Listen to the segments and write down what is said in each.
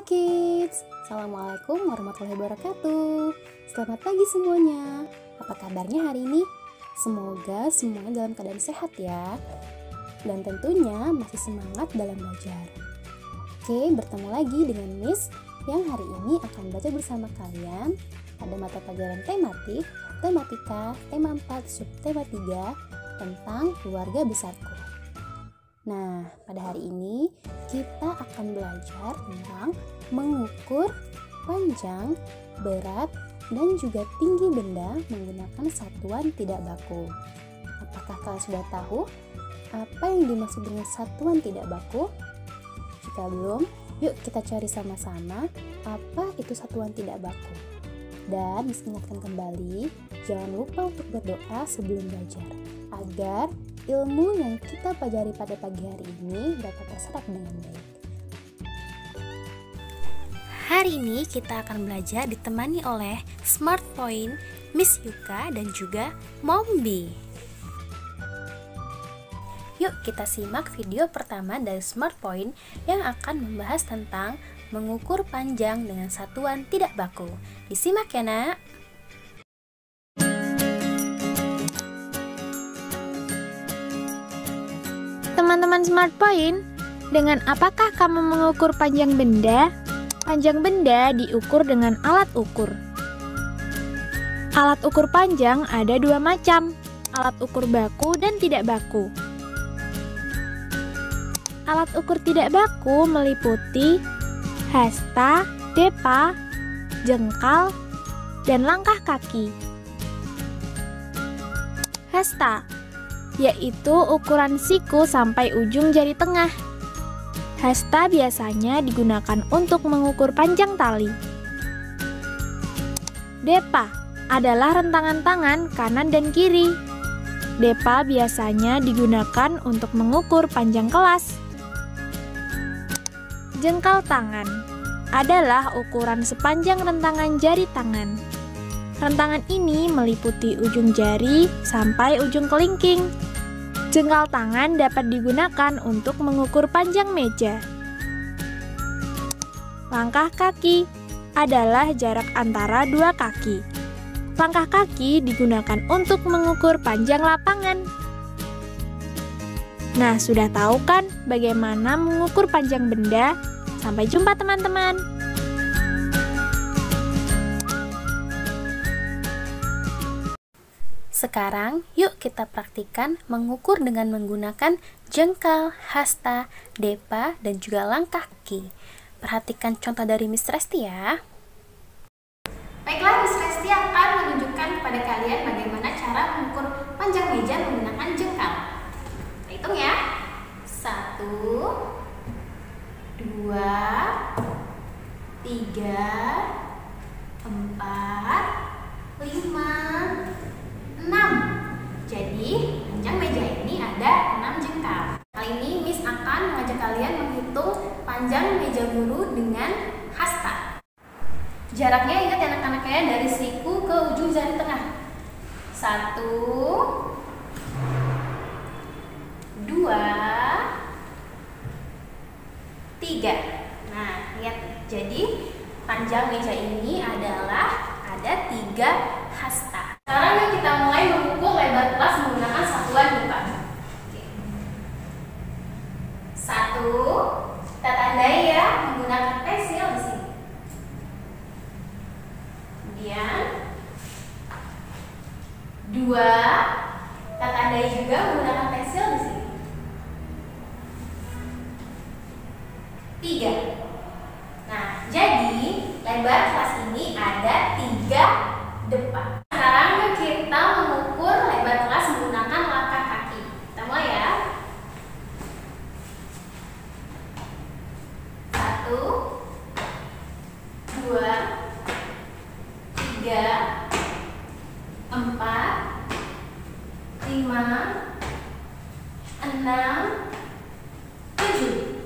Halo kids, Assalamualaikum warahmatullahi wabarakatuh. Selamat pagi semuanya. Apa kabarnya hari ini? Semoga semuanya dalam keadaan sehat ya. Dan tentunya masih semangat dalam belajar. Oke, bertemu lagi dengan Miss yang hari ini akan belajar bersama kalian pada mata pelajaran tematik, tematika, tema 4, subtema 3 tentang keluarga besarku. Nah, pada hari ini kita akan belajar tentang mengukur panjang, berat, dan juga tinggi benda menggunakan satuan tidak baku. Apakah kalian sudah tahu apa yang dimaksud dengan satuan tidak baku? Jika belum, yuk kita cari sama-sama apa itu satuan tidak baku. Dan diingatkan kembali, jangan lupa untuk berdoa sebelum belajar, agar ilmu yang kita pelajari pada pagi hari ini dapat terserap dengan baik. Hari ini kita akan belajar ditemani oleh Smart Point, Miss Yuka, dan juga Mombi. Yuk kita simak video pertama dari Smart Point yang akan membahas tentang mengukur panjang dengan satuan tidak baku. Disimak ya nak. Teman-teman Smart Point, dengan apakah kamu mengukur panjang benda? Panjang benda diukur dengan alat ukur. Alat ukur panjang ada dua macam, alat ukur baku dan tidak baku. Alat ukur tidak baku meliputi hasta, depa, jengkal, dan langkah kaki. Hasta yaitu ukuran siku sampai ujung jari tengah. Hasta biasanya digunakan untuk mengukur panjang tali. Depa adalah rentangan tangan kanan dan kiri. Depa biasanya digunakan untuk mengukur panjang kelas. Jengkal tangan adalah ukuran sepanjang rentangan jari tangan. Rentangan ini meliputi ujung jari sampai ujung kelingking. Jengkal tangan dapat digunakan untuk mengukur panjang meja. Langkah kaki adalah jarak antara dua kaki. Langkah kaki digunakan untuk mengukur panjang lapangan. Nah, sudah tahu kan bagaimana mengukur panjang benda? Sampai jumpa teman-teman. Sekarang, yuk kita praktikkan mengukur dengan menggunakan jengkal, hasta, depa, dan juga langkah kaki. Perhatikan contoh dari Miss Resti ya. Baiklah, Miss Resti akan menunjukkan kepada kalian bagaimana cara mengukur panjang meja menggunakan jengkal. Kita hitung ya. 1, 2, 3, 4, 5, 6. Jadi, panjang meja ini ada 6 jengkal. Kali ini Miss akan mengajak kalian menghitung panjang meja guru dengan hasta. Jaraknya ingat ya anak-anak ya, dari siku ke ujung jari tengah. 1, 2, 3. Nah, lihat. Jadi, panjang meja ini adalah ada 3 hasta. Sekarang yuk kita mulai mengukur lebar kelas menggunakan satuan buka. 1, kita tandai ya menggunakan pensil di sini. Kemudian 2, kita tandai juga menggunakan pensil di sini. 3. Nah, jadi lebar kelas ini ada 3 depan. Sekarang yuk kita mengukur lebar kelas menggunakan langkah kaki. Kita mulai ya. 1, 2, 3, 4, 5, 6, 7.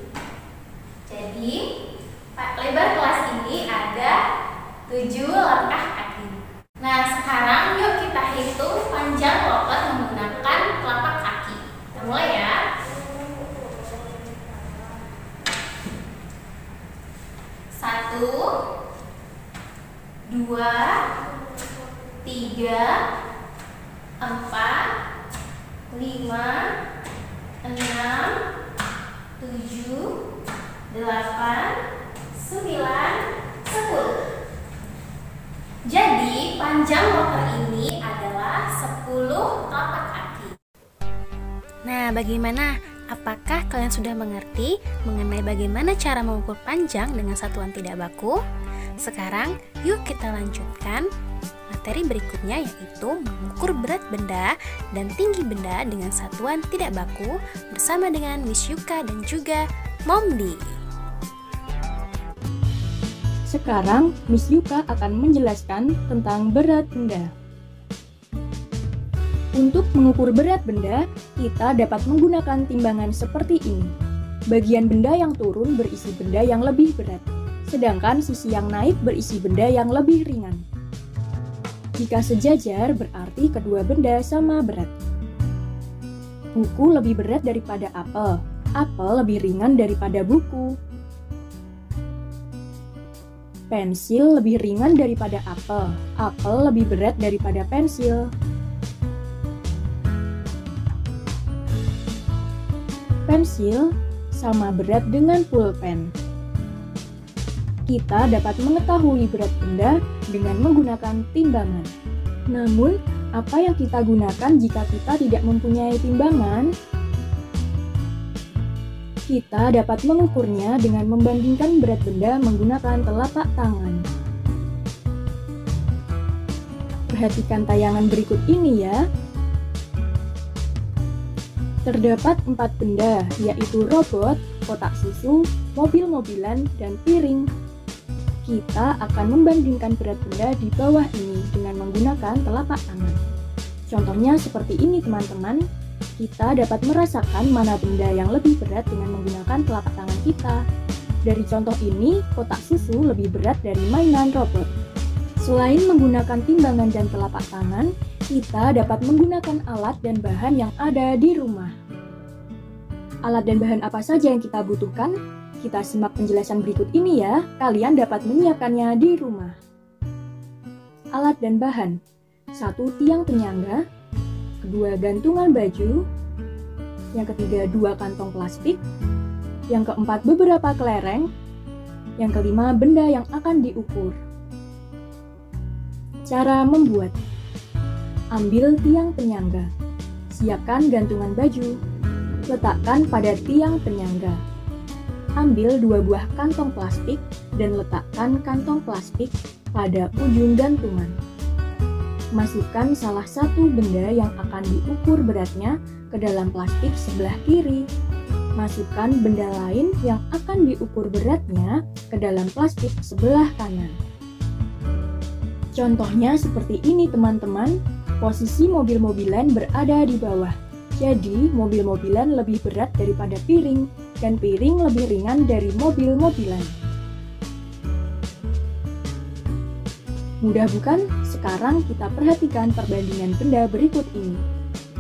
Jadi lebar kelas ini ada 7 langkah kaki. Nah, sekarang yuk kita hitung panjang loper menggunakan telapak kaki. Kita mulai ya. 1, 1, 2, 3, 4, 5, 6, 7, 8, 9, 10. Jadi panjang motor ini adalah 10 telapak kaki. Nah, bagaimana? Apakah kalian sudah mengerti mengenai bagaimana cara mengukur panjang dengan satuan tidak baku? Sekarang, yuk kita lanjutkan materi berikutnya, yaitu mengukur berat benda dan tinggi benda dengan satuan tidak baku bersama dengan Miss Yuka dan juga Momdi. Sekarang, Miss Yuka akan menjelaskan tentang berat benda. Untuk mengukur berat benda, kita dapat menggunakan timbangan seperti ini. Bagian benda yang turun berisi benda yang lebih berat, sedangkan sisi yang naik berisi benda yang lebih ringan. Jika sejajar, berarti kedua benda sama berat. Buku lebih berat daripada apel, apel lebih ringan daripada buku. Pensil lebih ringan daripada apel, apel lebih berat daripada pensil. Pensil sama berat dengan pulpen. Kita dapat mengetahui berat benda dengan menggunakan timbangan. Namun, apa yang kita gunakan jika kita tidak mempunyai timbangan? Kita dapat mengukurnya dengan membandingkan berat benda menggunakan telapak tangan. Perhatikan tayangan berikut ini ya. Terdapat 4 benda, yaitu robot, kotak susu, mobil-mobilan, dan piring. Kita akan membandingkan berat benda di bawah ini dengan menggunakan telapak tangan. Contohnya seperti ini teman-teman. Kita dapat merasakan mana benda yang lebih berat dengan menggunakan telapak tangan kita. Dari contoh ini, kotak susu lebih berat dari mainan robot. Selain menggunakan timbangan dan telapak tangan, kita dapat menggunakan alat dan bahan yang ada di rumah. Alat dan bahan apa saja yang kita butuhkan? Kita simak penjelasan berikut ini ya, kalian dapat menyiapkannya di rumah. Alat dan bahan: 1 tiang penyangga, 2 gantungan baju, yang ketiga 2 kantong plastik, yang keempat beberapa kelereng, yang kelima benda yang akan diukur. Cara membuat: ambil tiang penyangga, siapkan gantungan baju, letakkan pada tiang penyangga. Ambil 2 buah kantong plastik dan letakkan kantong plastik pada ujung gantungan. Masukkan salah satu benda yang akan diukur beratnya ke dalam plastik sebelah kiri. Masukkan benda lain yang akan diukur beratnya ke dalam plastik sebelah kanan. Contohnya seperti ini teman-teman, posisi mobil-mobilan berada di bawah. Jadi mobil-mobilan lebih berat daripada piring, dan piring lebih ringan dari mobil-mobilan. Mudah bukan? Sekarang kita perhatikan perbandingan benda berikut ini.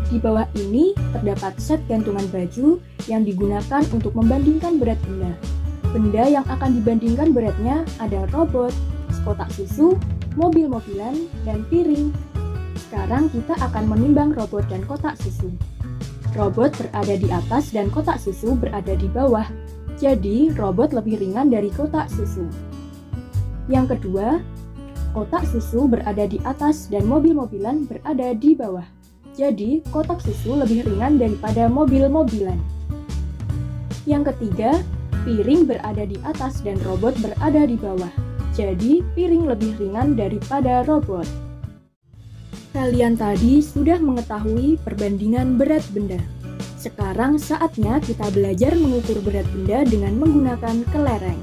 Di bawah ini terdapat set gantungan baju yang digunakan untuk membandingkan berat benda. Benda yang akan dibandingkan beratnya ada robot, kotak susu, mobil-mobilan, dan piring. Sekarang kita akan menimbang robot dan kotak susu. Robot berada di atas dan kotak susu berada di bawah. Jadi, robot lebih ringan dari kotak susu. Yang kedua, kotak susu berada di atas dan mobil-mobilan berada di bawah. Jadi, kotak susu lebih ringan daripada mobil-mobilan. Yang ketiga, piring berada di atas dan robot berada di bawah. Jadi, piring lebih ringan daripada robot. Kalian tadi sudah mengetahui perbandingan berat benda. Sekarang saatnya kita belajar mengukur berat benda dengan menggunakan kelereng.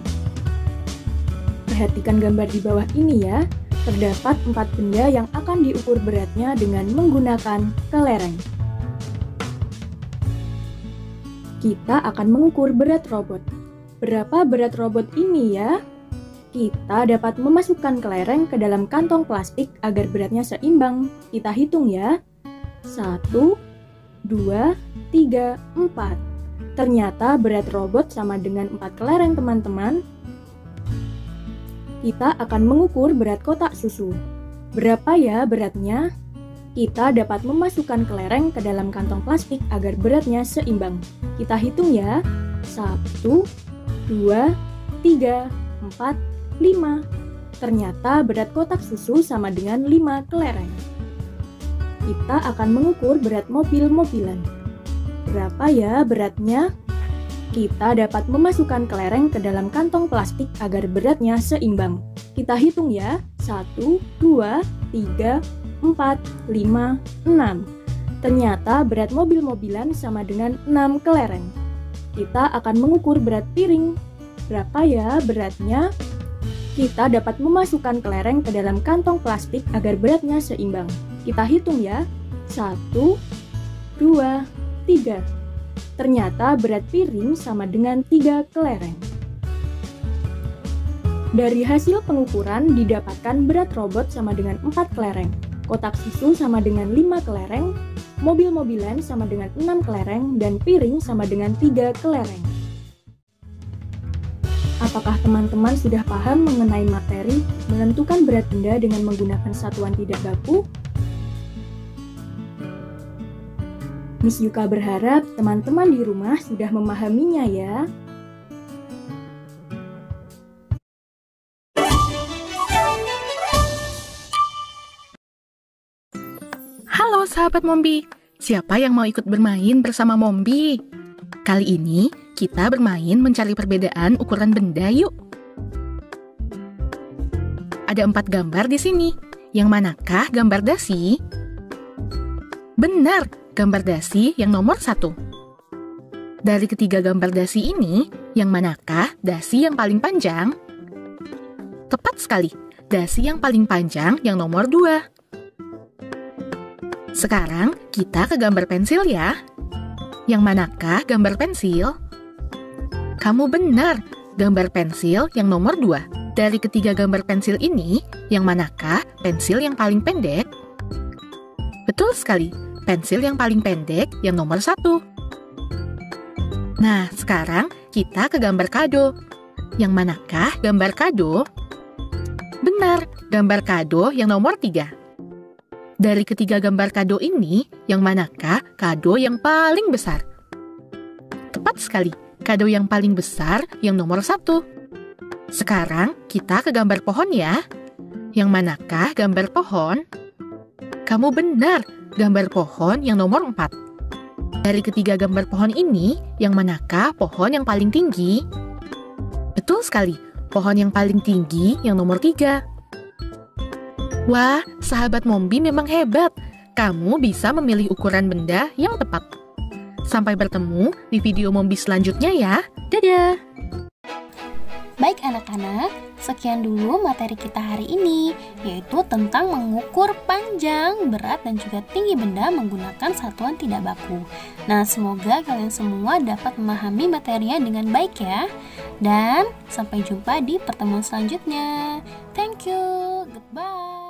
Perhatikan gambar di bawah ini ya. Terdapat 4 benda yang akan diukur beratnya dengan menggunakan kelereng. Kita akan mengukur berat robot. Berapa berat robot ini ya? Kita dapat memasukkan kelereng ke dalam kantong plastik agar beratnya seimbang. Kita hitung ya. 1, 2, 3, 4. Ternyata berat robot sama dengan 4 kelereng teman-teman. kita akan mengukur berat kotak susu. Berapa ya beratnya? Kita dapat memasukkan kelereng ke dalam kantong plastik agar beratnya seimbang. Kita hitung ya. 1, 2, 3, 4, 5. Ternyata berat kotak susu sama dengan 5 kelereng. Kita akan mengukur berat mobil-mobilan. Berapa ya beratnya? Kita dapat memasukkan kelereng ke dalam kantong plastik agar beratnya seimbang. Kita hitung ya. 1, 2, 3, 4, 5, 6. Ternyata berat mobil-mobilan sama dengan 6 kelereng. Kita akan mengukur berat piring. Berapa ya beratnya? Kita dapat memasukkan kelereng ke dalam kantong plastik agar beratnya seimbang. Kita hitung ya. 1, 2, 3. Ternyata berat piring sama dengan 3 kelereng. Dari hasil pengukuran didapatkan berat robot sama dengan 4 kelereng. Kotak susu sama dengan 5 kelereng, mobil-mobilan sama dengan 6 kelereng, dan piring sama dengan 3 kelereng. Apakah teman-teman sudah paham mengenai materi menentukan berat benda dengan menggunakan satuan tidak baku? Miss Yuka berharap teman-teman di rumah sudah memahaminya ya. Halo sahabat Mombi, siapa yang mau ikut bermain bersama Mombi? Kali ini kita bermain mencari perbedaan ukuran benda yuk. Ada 4 gambar di sini. Yang manakah gambar dasi? Benar, gambar dasi yang nomor 1. Dari ketiga gambar dasi ini, yang manakah dasi yang paling panjang? Tepat sekali, dasi yang paling panjang yang nomor 2. Sekarang kita ke gambar pensil ya. Yang manakah gambar pensil? Kamu benar, gambar pensil yang nomor 2. Dari ketiga gambar pensil ini, yang manakah pensil yang paling pendek? Betul sekali, pensil yang paling pendek yang nomor 1. Nah, sekarang kita ke gambar kado. Yang manakah gambar kado? Benar, gambar kado yang nomor 3. Dari ketiga gambar kado ini, yang manakah kado yang paling besar? Tepat sekali, kado yang paling besar yang nomor 1. Sekarang kita ke gambar pohon ya. Yang manakah gambar pohon? Kamu benar, gambar pohon yang nomor 4. Dari ketiga gambar pohon ini, yang manakah pohon yang paling tinggi? Betul sekali, pohon yang paling tinggi yang nomor 3. Wah, sahabat Mombi memang hebat. Kamu bisa memilih ukuran benda yang tepat. Sampai bertemu di video Mombi selanjutnya ya. Dadah! Baik anak-anak, sekian dulu materi kita hari ini, yaitu tentang mengukur panjang, berat, dan juga tinggi benda menggunakan satuan tidak baku. Nah, semoga kalian semua dapat memahami materinya dengan baik ya. Dan sampai jumpa di pertemuan selanjutnya. Thank you, goodbye.